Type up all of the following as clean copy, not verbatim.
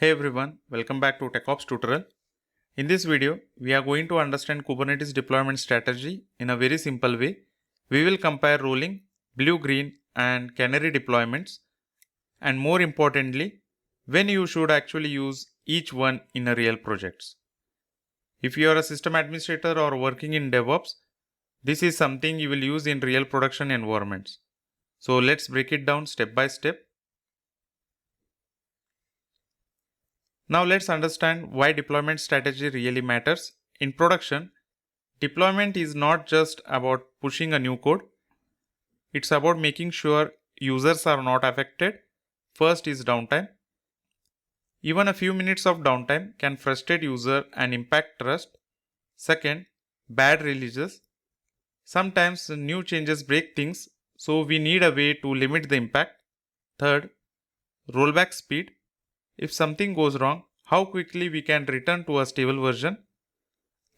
Hey everyone, welcome back to DevOps tutorial. In this video, we are going to understand Kubernetes deployment strategy in a very simple way. We will compare rolling, blue-green and canary deployments, and more importantly, when you should actually use each one in a real projects. If you are a system administrator or working in DevOps, this is something you will use in real production environments. So let's break it down step by step. Now let's understand why deployment strategy really matters. In production, deployment is not just about pushing a new code. It's about making sure users are not affected. First is downtime. Even a few minutes of downtime can frustrate user and impact trust. Second, bad releases. Sometimes new changes break things, so we need a way to limit the impact. Third, rollback speed. If something goes wrong, how quickly we can return to a stable version.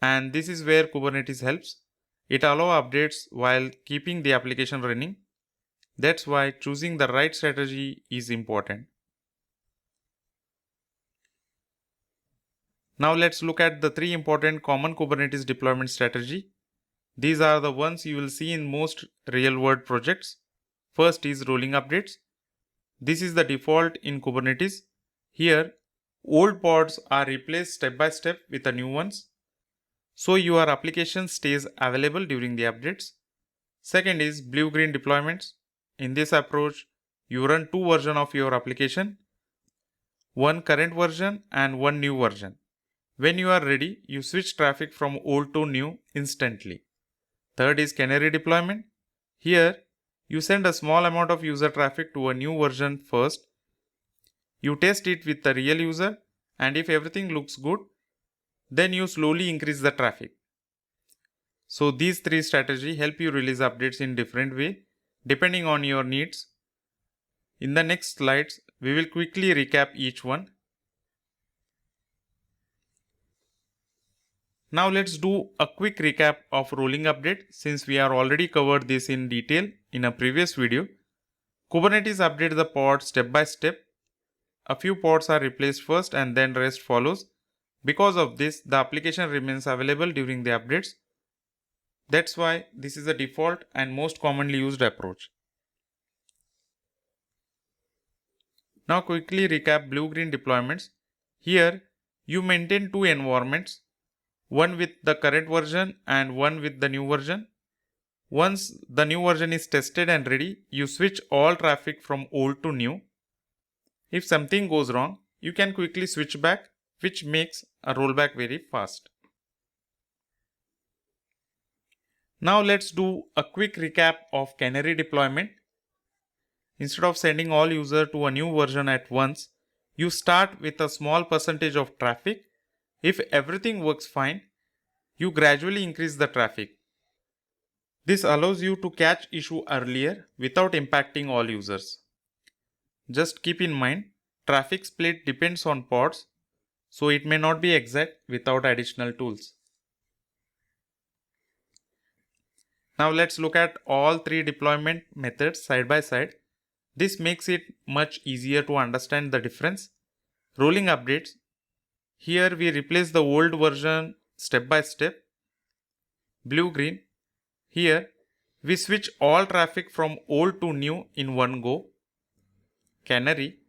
And this is where Kubernetes helps. It allows updates while keeping the application running. That's why choosing the right strategy is important. Now let's look at the three important common Kubernetes deployment strategy. These are the ones you will see in most real-world projects. First is rolling updates. This is the default in Kubernetes. Here, old pods are replaced step by step with the new ones, so your application stays available during the updates. Second is blue-green deployments. In this approach, you run two versions of your application, one current version and one new version. When you are ready, you switch traffic from old to new instantly. Third is canary deployment. Here, you send a small amount of user traffic to a new version first. You test it with the real user, and if everything looks good, then you slowly increase the traffic. So these three strategies help you release updates in different way depending on your needs. In the next slides, we will quickly recap each one. Now let's do a quick recap of rolling update since we are already covered this in detail in a previous video. Kubernetes updates the pod step by step. A few pods are replaced first and then rest follows. Because of this, the application remains available during the updates. That's why this is the default and most commonly used approach. Now quickly recap blue-green deployments. Here, you maintain two environments, one with the current version and one with the new version. Once the new version is tested and ready, you switch all traffic from old to new. If something goes wrong, you can quickly switch back, which makes a rollback very fast. Now let's do a quick recap of canary deployment. Instead of sending all users to a new version at once, you start with a small percentage of traffic. If everything works fine, you gradually increase the traffic. This allows you to catch issue earlier without impacting all users. Just keep in mind, traffic split depends on pods, so it may not be exact without additional tools. Now let's look at all three deployment methods side by side. This makes it much easier to understand the difference. Rolling updates. Here we replace the old version step by step. Blue-green. Here we switch all traffic from old to new in one go. Canary.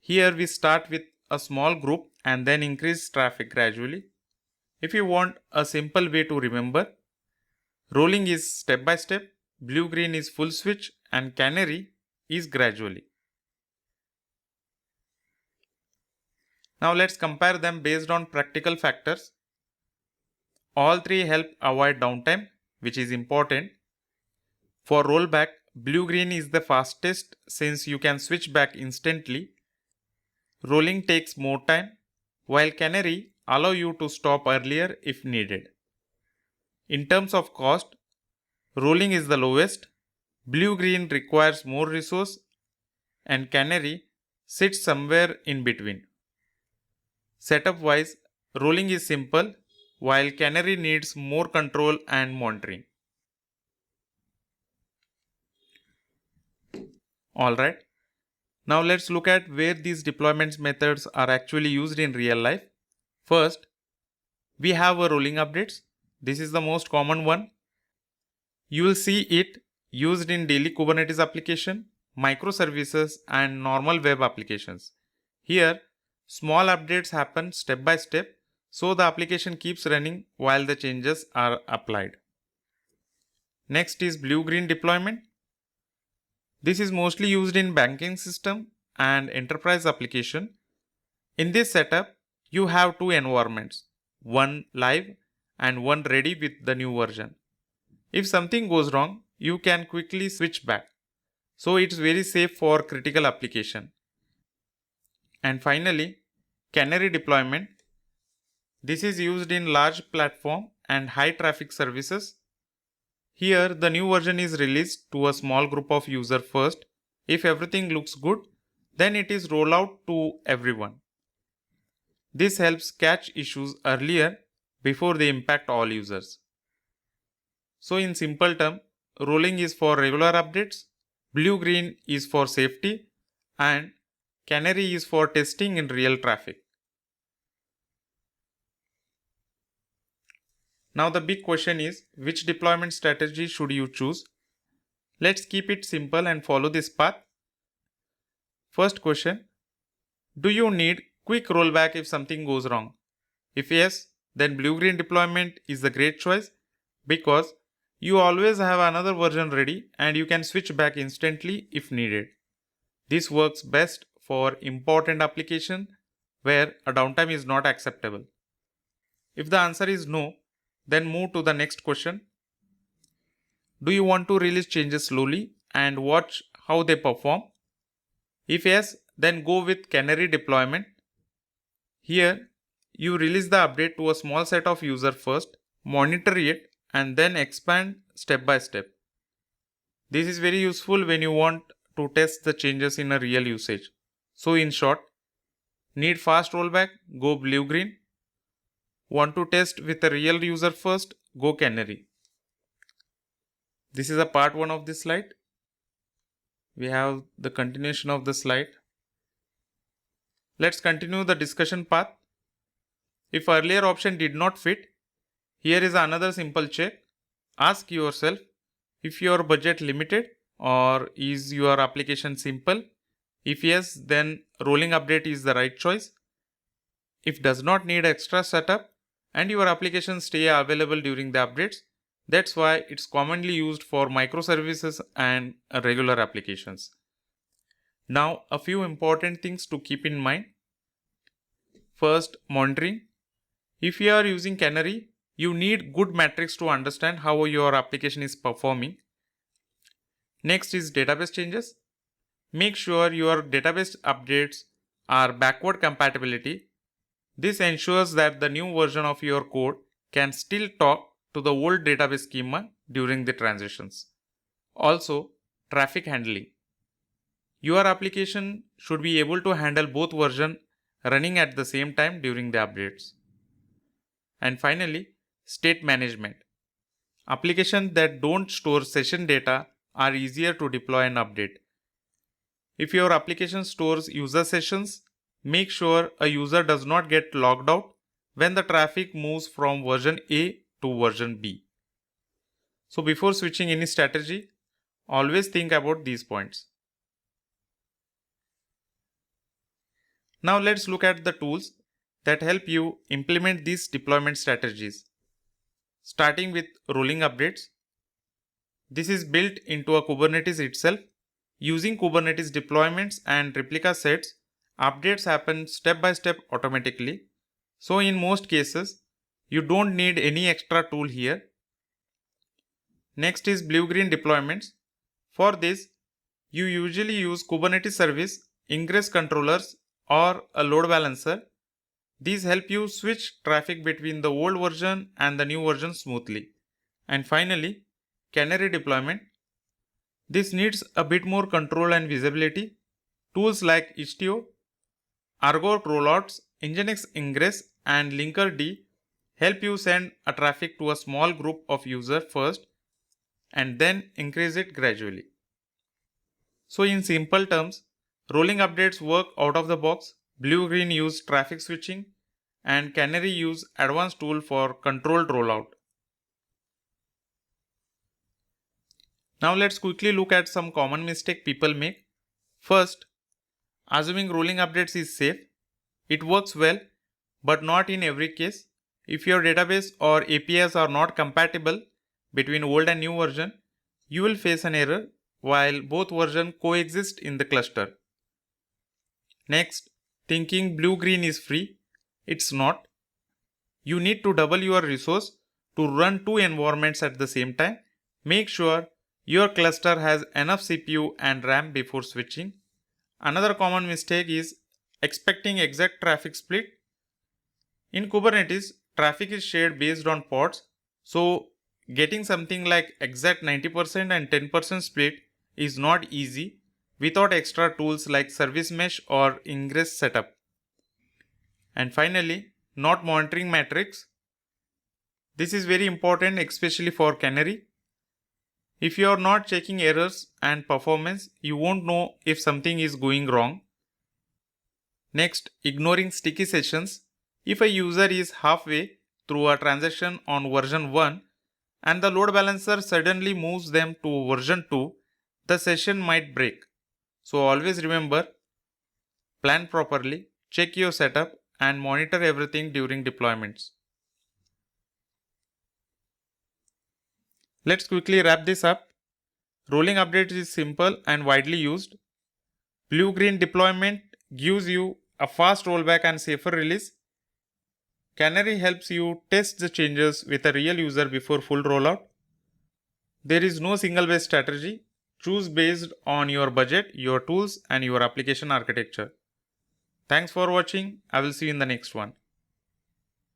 Here we start with a small group and then increase traffic gradually. If you want a simple way to remember, rolling is step by step, blue-green is full switch and canary is gradually. Now let's compare them based on practical factors. All three help avoid downtime, which is important. For rollback, blue-green is the fastest since you can switch back instantly. Rolling takes more time, while canary allow you to stop earlier if needed. In terms of cost, rolling is the lowest, blue-green requires more resource, and canary sits somewhere in between. Setup-wise, rolling is simple, while canary needs more control and monitoring. Alright, Now let's look at where these deployment methods are actually used in real life. First, we have a rolling updates. This is the most common one. You will see it used in daily Kubernetes application, microservices, and normal web applications. Here, small updates happen step by step, so the application keeps running while the changes are applied. Next is blue-green deployment. This is mostly used in banking system and enterprise application. In this setup, you have two environments, one live and one ready with the new version. If something goes wrong, you can quickly switch back. So it's very safe for critical application. And finally, Canary deployment. This is used in large platform and high traffic services. Here, the new version is released to a small group of users first. If everything looks good, then it is rolled out to everyone. This helps catch issues earlier before they impact all users. So in simple terms, rolling is for regular updates, blue-green is for safety, and Canary is for testing in real traffic. Now the big question is, which deployment strategy should you choose? Let's keep it simple and follow this path. First question, do you need quick rollback if something goes wrong? If yes, then blue-green deployment is the great choice because you always have another version ready and you can switch back instantly if needed. This works best for important application where a downtime is not acceptable. If the answer is no, then move to the next question. Do you want to release changes slowly and watch how they perform? If yes, then go with Canary deployment. Here, you release the update to a small set of users first, monitor it, and then expand step by step. This is very useful when you want to test the changes in a real usage. So in short, need fast rollback? Go blue-green. Want to test with a real user first? Go Canary. This is a part 1 of this slide. We have the continuation of the slide. Let's continue the discussion path. If earlier option did not fit, here is another simple check. Ask yourself if your budget limited or is your application simple. If yes, then rolling update is the right choice. If does not need extra setup and your application stay available during the updates, that's why it's commonly used for microservices and regular applications. Now, a few important things to keep in mind. First, monitoring. If you are using Canary, you need good metrics to understand how your application is performing. Next is database changes. Make sure your database updates are backward compatibility. This ensures that the new version of your code can still talk to the old database schema during the transitions. Also, traffic handling. Your application should be able to handle both versions running at the same time during the updates. And finally, state management. Applications that don't store session data are easier to deploy and update. If your application stores user sessions, make sure a user does not get logged out when the traffic moves from version A to version B. So before switching any strategy, always think about these points. Now let's look at the tools that help you implement these deployment strategies. Starting with rolling updates. This is built into a Kubernetes itself. Using Kubernetes deployments and replica sets, updates happen step by step automatically. So in most cases, you don't need any extra tool here. Next is blue-green deployments. For this, you usually use Kubernetes service, ingress controllers, or a load balancer. These help you switch traffic between the old version and the new version smoothly. And finally, Canary deployment. This needs a bit more control and visibility. Tools like Istio, Argo rollouts, Nginx ingress, and Linkerd help you send a traffic to a small group of users first and then increase it gradually. So in simple terms, Rolling updates work out of the box. Blue-green use traffic switching and Canary use advanced tool for controlled rollout. Now let's quickly look at some common mistake people make. First, assuming rolling updates is safe. It works well, but not in every case. If your database or APIs are not compatible between old and new version, you will face an error while both versions coexist in the cluster. Next, thinking blue-green is free. It's not. You need to double your resource to run two environments at the same time. Make sure your cluster has enough CPU and RAM before switching. Another common mistake is expecting exact traffic split. In Kubernetes, traffic is shared based on pods, so getting something like exact 90% and 10% split is not easy without extra tools like service mesh or ingress setup. And finally, not monitoring metrics. This is very important, especially for Canary. If you are not checking errors and performance, you won't know if something is going wrong. Next, ignoring sticky sessions. If a user is halfway through a transaction on version 1 and the load balancer suddenly moves them to version 2, the session might break. So always remember, plan properly, check your setup and monitor everything during deployments. Let's quickly wrap this up. Rolling updates is simple and widely used. Blue-green deployment gives you a fast rollback and safer release. Canary helps you test the changes with a real user before full rollout. There is no single best strategy. Choose based on your budget, your tools, and your application architecture. Thanks for watching. I will see you in the next one.